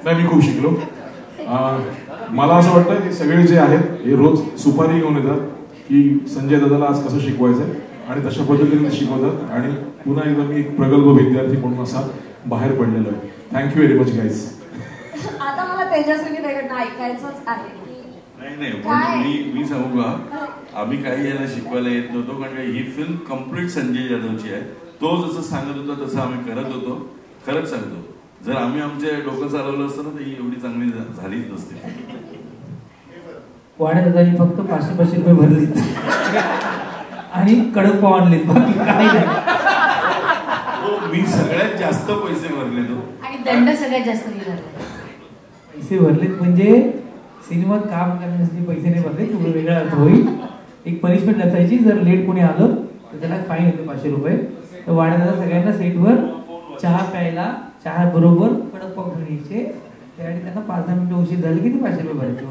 नाही, मी खूप शिकलो. मला असं वाटतं की सगळे जे आहेत हे रोज सुपारी घेऊन येतात की संजय दादाला आज कसं शिकवायचं आणि तशा पद्धतीने शिकवतात आणि पुन्हा एकदा मी एक प्रगल्भ विद्यार्थी म्हणून असा बाहेर पडलेलो आहे. Thank you very much guys. आता मला तेजस्विनी ताईकडनं ऐकायचंच आहे की नाही मी सांगू का, आम्ही काही याला शिकवायला येत नव्हतो कारण ही फिल्म कम्प्लीट संजय यादवची आहे. तो जसं सांगत होता तसं आम्ही करत होतो. खरंच सांगतो, जर आम्ही आमचे डोकं चालवलं असतं ना तर ही एवढी चांगली झालीच नसती. वाड्यादादांनी फक्त 500 रुपये भरले आणि कडक पाव आणले, बाकी काही नाही. मी सगळ्यात जास्त पैसे भरले तो आणि दंड सगळ्यात जास्त दिला. पैसे भरलेत म्हणजे सिनेमात काम करण्यासाठी पैसे नाही भरले, थोडं वेगळा अर्थ होईल. एक पनिशमेंट असायची, जर लेट कोणी आलं तर त्याला फाईन होते 500 रुपये. तर वाड्यादादा सगळ्यांना सेटवर चहा प्यायला, चहा बरोबर कडक पाव घेऊन यायचे. त्यावेळी त्यांना 5-10 मिनिटं उशीर झाले की ते 500 रुपये भरायचे.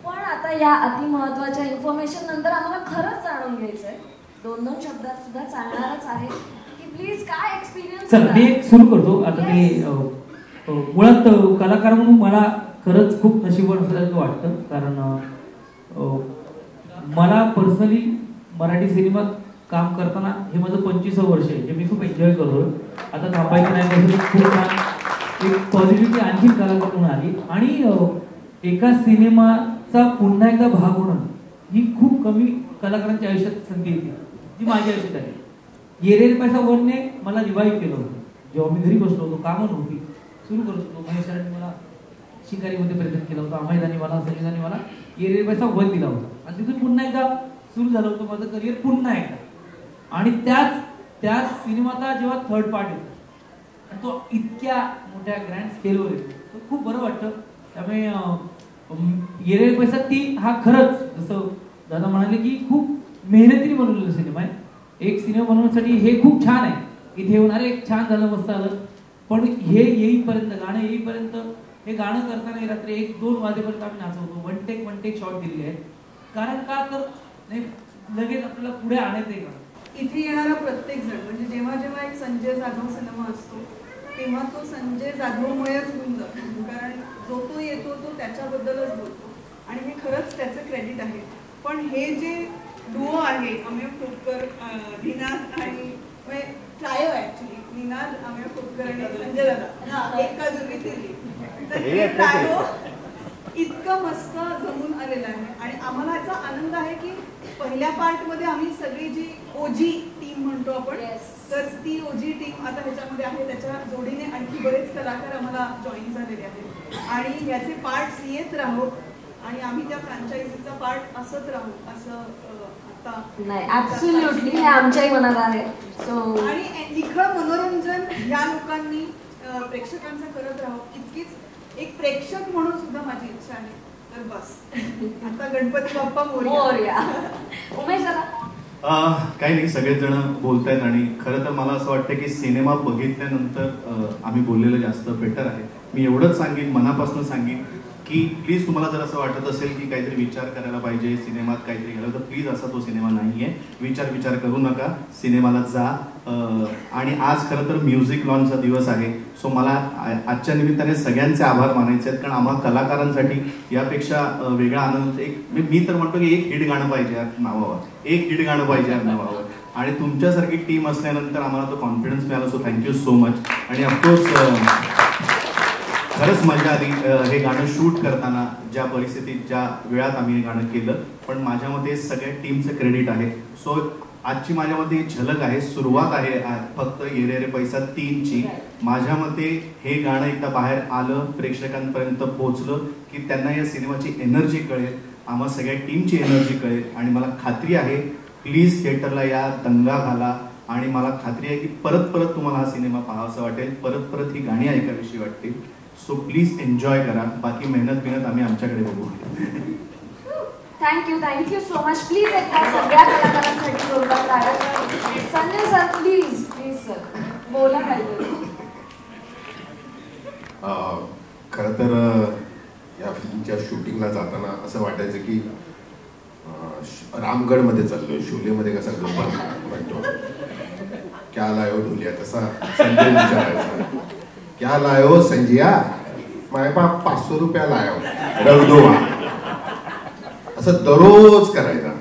पण आता या अतिमहत्वाच्या इन्फॉर्मेशन नंतर आम्हाला खरंच जाणून घ्यायचंय, 2-2 शब्दात सुद्धा चालणारच आहे की प्लीज काय एक्सपिरियन्स. चला मी एक सुरू करतो आता. ते मुळात कलाकार म्हणून मला खरंच खूप नशीबवान असल्याचं वाटतं, कारण मला पर्सनली मराठी सिनेमात काम करताना हे माझं 25वं वर्ष आहे, जे मी खूप एन्जॉय करतो. आता थांबायचं नाही पासून खूप छान एक पॉझिटिव्हिटी आणखी कलाकार म्हणून आली. आणि एका सिनेमाचा पुन्हा एकदा भाग होणं ही खूप कमी कलाकारांच्या आयुष्यात संधी येते, जी माझ्या आयुष्यात आहे. ये रे पैसा 1ने मला रिवाईव्ह केलं होतं. जेव्हा मी घरी बसलो होतो, कामं नव्हती, सुरू करत होतो. महेश सरांनी मला शिकारीमध्ये प्रेझेंट केलं होतं, अमैदानी मला, संजयदानी मला ये रे पैसा 1 दिला होता. आणि तिथून पुन्हा एकदा सुरू झालं होतं माझं करिअर पुन्हा एकदा. आणि त्याच सिनेमाचा जेव्हा थर्ड पार्ट येतो आणि तो इतक्या मोठ्या ग्रँड स्केलवर येतो, तो खूप बरं वाटतं. त्यामुळे ये रे पैसा 3 हा खरंच जसं दादा म्हणाले की खूप मेहनतीने बनवलेला सिनेमा आहे. एक सिनेमा बनवण्यासाठी हे खूप छान आहे, इथे येऊन अरे एक छान झालं, मस्त आलं. पण हे येईपर्यंत, गाणं येईपर्यंत, हे गाणं करताना रात्री 1-2 वाजेपर्यंत आम्ही नाचवतो. वन टेक शॉट दिलेले आहेत. कारण का तर नाही लगेच आपल्याला पुढे आणायचं आहे. इथे येणारा प्रत्येक जण म्हणजे जेव्हा जेव्हा एक संजय जाधव सिनेमा असतो तेव्हा तो संजय जाधवमुळेच होऊन जातो, कारण जो तो येतो तो त्याच्याबद्दलच बोलतो आणि हे खरंच त्याचं क्रेडिट आहे. पण हे जे डुओ आहे अमेय खोपकर, निनाद आणि ट्रायो ऍक्च्युली निनाद, अमेय खोपकर आणि संजय दादा एका जुगीतील, तर हे ट्रायो इतकं मस्त जमून आलेलं आहे. आणि आम्हाला याचा आनंद आहे की पहिल्या पार्ट मध्ये आम्ही सगळी जी ओजी टीम म्हणतो आपण, तर ती ओजी टीम आता ह्याच्यामध्ये आहे. त्याच्या जोडीने आणखी बरेच कलाकार आम्हाला जॉईन झालेले आहेत आणि याचे पार्ट्स येत राहू आणि आम्ही त्या फ्रँचायझीचा पार्ट असत राहू असं आता नाही. ऍब्सोल्युटली हे आमच्याही मनात आहे. सो आणि निखळ मनोरंजन या लोकांनी प्रेक्षकांचं करत राहू इतकीच एक प्रेक्षक म्हणून सुद्धा माझी इच्छा आहे. तर बस आता गणपती बाप्पा मोरया. उमेश दादा काही नाही, सगळेच जण बोलतायत आणि खरं तर मला असं वाटतं की सिनेमा बघितल्यानंतर आम्ही बोललेलं जास्त बेटर आहे. मी एवढंच सांगेन, मनापासून सांगेन की प्लीज तुम्हाला जर असं वाटत असेल की काहीतरी विचार करायला पाहिजे, सिनेमात काहीतरी घालवं, तर प्लीज असा तो सिनेमा नाही आहे. विचार करू नका, सिनेमाला जा. आणि आज खरं तर म्युझिक लॉन्चचा दिवस आहे. सो मला आजच्या निमित्ताने सगळ्यांचे आभार मानायचे आहेत, कारण आम्हा कलाकारांसाठी यापेक्षा वेगळा आनंद एक मी तर म्हणतो की एक हिट गाणं पाहिजे यार नावावर, एक हिट गाणं पाहिजे यार नावावर. आणि तुमच्यासारखी टीम असल्यानंतर आम्हाला तो कॉन्फिडन्स मिळाला. So thank you so much. आणि ऑफकोर्स खरंच मजा आली हे गाणं शूट करताना, ज्या परिस्थितीत ज्या वेळात आम्ही हे गाणं केलं. पण माझ्या मते सगळ्या टीमचं क्रेडिट आहे. सो आजची माझ्या मते झलक आहे, सुरुवात आहे फक्त ये रे पैसा 3ची. माझ्या मते हे गाणं एकदा बाहेर आलं, प्रेक्षकांपर्यंत पोहोचलं की त्यांना या सिनेमाची एनर्जी कळेल, आम्हा सगळ्या टीमची एनर्जी कळेल. आणि मला खात्री आहे प्लीज थिएटरला या, दंगा घाला. आणि मला खात्री आहे की परत परत तुम्हाला हा सिनेमा पाहावासा वाटेल, परत परत ही गाणी ऐकावीशी वाटतील. सो प्लीज एन्जॉय करा. बाकी मेहनत आम्ही आमच्याकडे बघू. Thank you so much. प्लीज एकदा सगळ्या कलाकारांसाठी जोरदार टाळ्या. संजय सर प्लीज सर बोला काहीतरी. खरं तर या फिल्मच्या शूटिंगला जाताना असं वाटायचं की रामगडमध्ये चाललोय, शोलेमध्ये कसा गब्बर म्हणतो क्या लायो ढोलिया, तसा संजय विचारायचा क्या लायो संजया, माझ्या बाप 500 रुपया लायो, रगदोवा. असं दररोज करायचा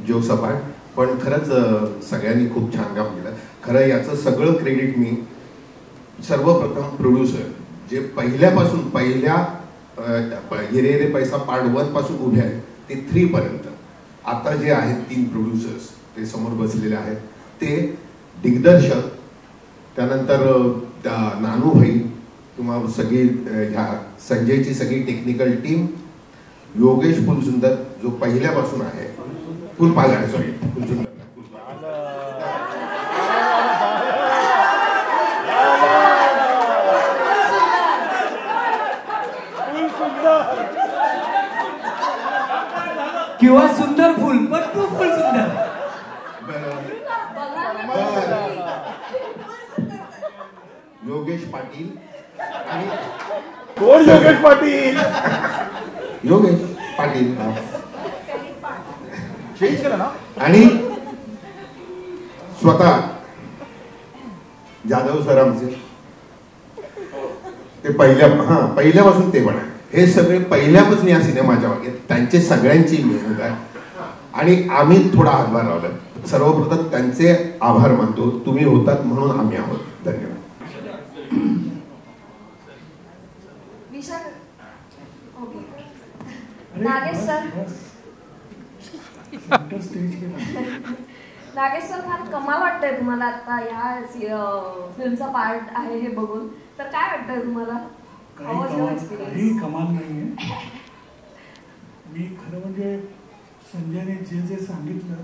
जोक सपाट. पण खरंच सगळ्यांनी खूप छान काम केलं. खरं याचं सगळं क्रेडिट मी सर्वप्रथम प्रोड्युसर जे पहिल्यापासून पहिल्या ये रे रे पैसा पार्ट 1 पासून उभे आहेत ते 3 पर्यंत आता जे आहेत 3 प्रोड्युसर्स ते समोर बसलेले आहेत, ते दिग्दर्शक, त्यानंतर नानू भाई किंवा सगळी ह्या संजयची सगळी टेक्निकल टीम, योगेश फुलसुंदर जो पहिल्यापासून आहे, फुलपागार सॉरी फुलसुंदर, किंवा सुंदर फुल पण तू फुल सुंदर. योगेश पाटील आणि कोण योगेश पाटील? योगेश पाटील चेंज केलं ना. आणि स्वतः जाधव सर आमचे ते पहिल्यापासून ते पण आहे. हे सगळे पहिल्यापासून या सिनेमाच्या मागे त्यांचे सगळ्यांची मेहनत आहे आणि आम्ही थोडा हातभार लावला. सर्वप्रथम त्यांचे आभार मानतो. तुम्ही होतात म्हणून आम्ही आहोत. धन्यवाद. नागेश सर, नागेश सर फार कमाल वाटतंय तुम्हाला आता या फिल्मचा पार्ट आहे हे बघून, तर काय वाटतंय तुम्हाला? काही कमाल नाहीये. मी खरं म्हणजे संजयने जे जे सांगितलं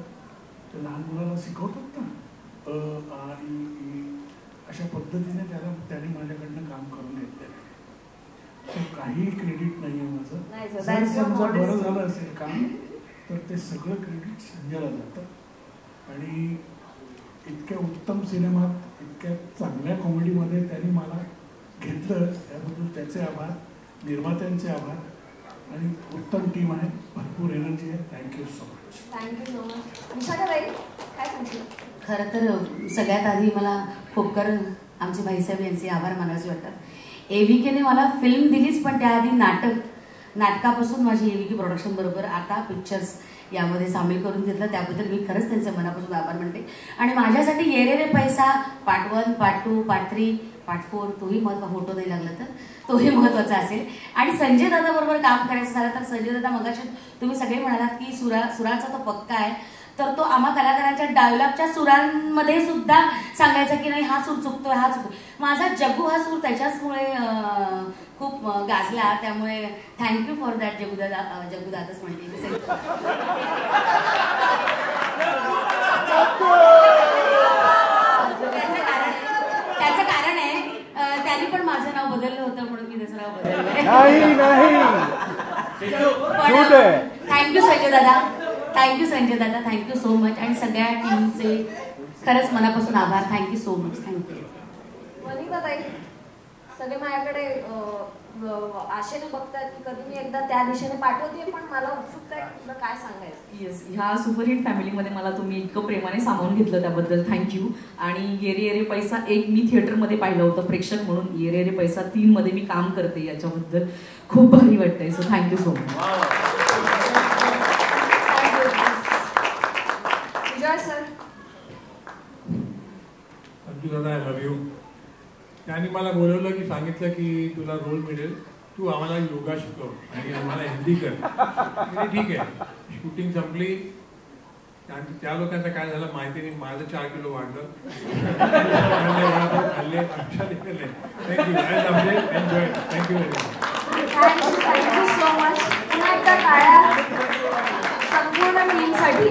ते लहान मुलाला शिकवतात ना, आ ई ई अशा पद्धतीने त्याने माझ्याकडनं काम करून घेतलेलं आहे. सो काही क्रेडिट नाहीये माझं. जर समजा बरं झालं असेल काम तर ते सगळं क्रेडिट संजयला जातं. आणि इतक्या उत्तम सिनेमात, इतक्या चांगल्या कॉमेडीमध्ये त्यांनी मला घेतलं त्याबद्दल त्याचे आभार, निर्मात्यांचे आभार. आणि उत्तम टीम आहे, भरपूर एनर्जी आहे. Thank you so much. Thank you so much. निशाताई काय सांगशील? खरं तर सगळ्यात आधी मला खोपकर आमचे भाईसाहेब यांचे आभार मानायचे वाटतात. एव्हीकेने मला फिल्म दिलीच, पण त्याआधी नाटकापासून माझी एव्हीके प्रोडक्शन बरोबर आता पिक्चर्स यामध्ये सामील करून घेतलं, त्याबद्दल मी खरंच त्यांचे मनापासून आभार मानते. आणि माझ्यासाठी ये रे रे पैसा पार्ट 1, पार्ट 2, पार्ट 3, पार्ट 4 तोही फोटो नाही लागला तर तोही महत्त्वाचा असेल. आणि संजय दादा बरोबर काम करायचं झालं तर संजय दादा, मगाशी तुम्ही सगळे म्हणालात की सुराचा तो पक्का आहे, तर तो आम्हा कलाकारांच्या डायलॉगच्या सुरांमध्ये सुद्धा सांगायचा की नाही हा सूर चुकतोय, हा चुकतोय. माझा जगू हा सूर त्याच्याचमुळे खूप गाजला, त्यामुळे थँक्यू फॉर दॅट जगूदादाच म्हणते. त्याचं कारण आहे त्यांनी पण माझं नाव बदललं होतं म्हणून मी त्याचं नाव बदललं. थँक्यू संजय दादा, थँक्यू संजय दादा, थँक्यू सो मच. आणि सगळ्या टीमचे खरंच मनापासून आभार. Thank you so much. थँक्यू. वनिताताई, सगळे माझ्याकडे आशेने बघतात की कधी मी एकदा त्या दिशेने पाठवते, पण मला उत्सुकता आहे तुला काय सांगायचं. येस, ह्या सुपरहिट फॅमिलीमध्ये मला तुम्ही इतकं प्रेमाने सामावून घेतलं त्याबद्दल थँक्यू. आणि ये रे ये रे पैसा 1 मी थिएटरमध्ये पाहिलं होतं प्रेक्षक म्हणून, ये रे रे पैसा 3 मध्ये मी काम करते, याच्याबद्दल खूप भारी वाटतंय. So thank you so much. Vijay sir. दादा, आय लव्ह यू. त्यांनी मला बोलवलं की सांगितलं की तुला रोल मिळेल, तू आम्हाला योगा शिकव आणि आम्हाला हिंदी कर. ठीक आहे. शूटिंग संपली, त्या लोकांचं काय झालं माहिती नाही, माझं 4 किलो वाढलं. खाल्ले अक्षा देखील नाही. Thank you. Enjoy. Thank you very much. Thank you so much. पुन्हा एकदा टाळ्या संपूर्ण टीमसाठी.